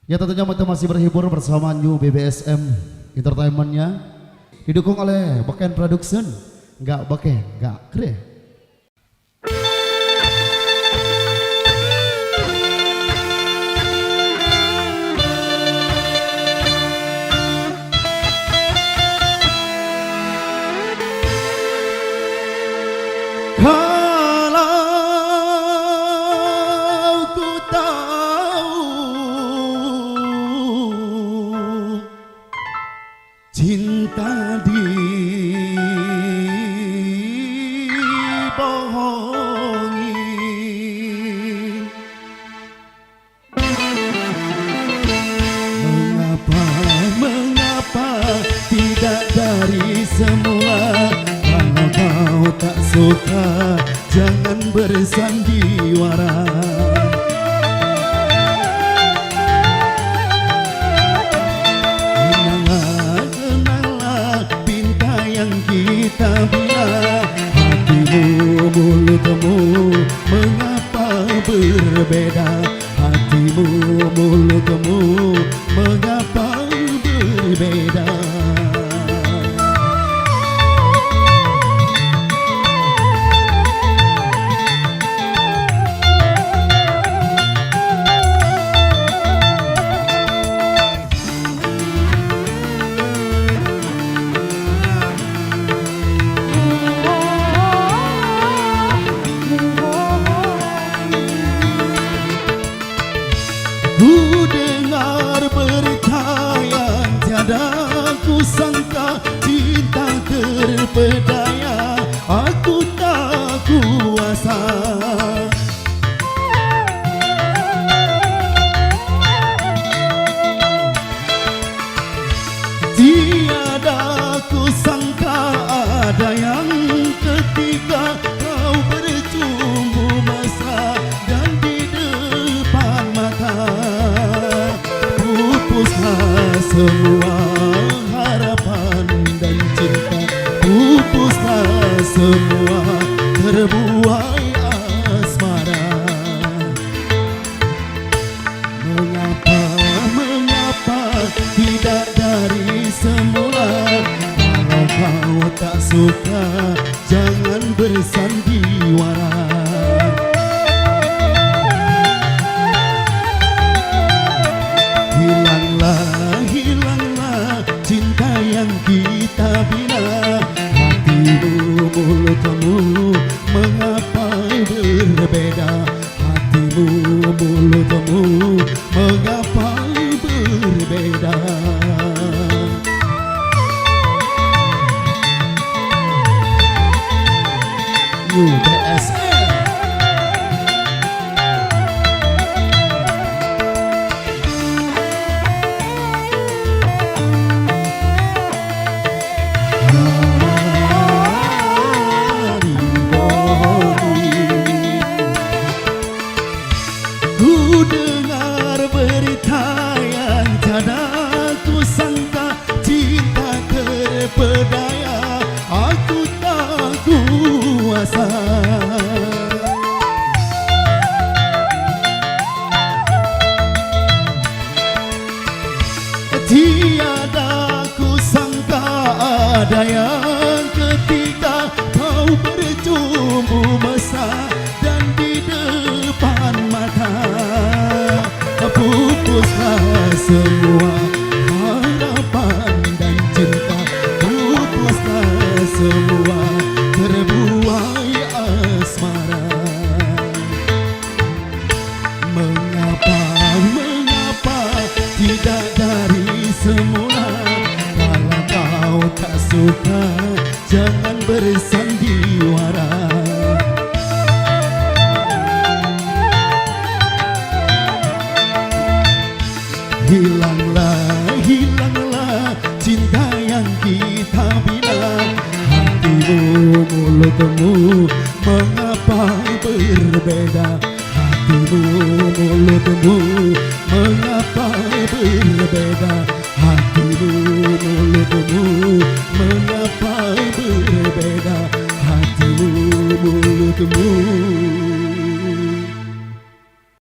Ya tentunya kita masih berhibur bersama New BBSM Entertainment-nya, didukung oleh Beken Production. Nggak beken, nggak keren. Kalau ku tahu cinta dibohongi, mengapa tidak dari semula. Kalau kau tak suka, jangan bersandiwara. Kenanglah pinta yang kita bina. Hatimu, mulutmu, mengapa berbeda? Hatimu, mulutmu, mengapa berbeda? Ku dengar berita yang tiada ku sangka, cinta terpedaya aku tak kuasa. Tiada ku sangka ada yang ketiga, kau bercumbu mesra dan di depan mata. Pupuslah semua harapan dan cinta, pupuslah semua terbuai asmara. Mengapa tidak dari semula? Kalau kau tak suka, jangan bersandiwara. Hilanglah cinta yang kita bina. Hatimu, mulutmu, mengapa berbeda? Hatimu, mulutmu, mengapa berbeda? New BSM. Ku dengar berita yang tiada ku sangka, cinta terpedaya aku tak kuasa. Tiada ku sangka ada yang ketiga, kau bercumbu mesra dan di depan mata. Pupuslah semua harapan dan cinta, pupuslah semua terbuai asmara. Mengapa tidak dari semula? Kalau kau tak suka, jangan bersandiwara. Hilanglah cinta yang kita bina. Hatimu, mulutmu, mengapa berbeda? Hatimu,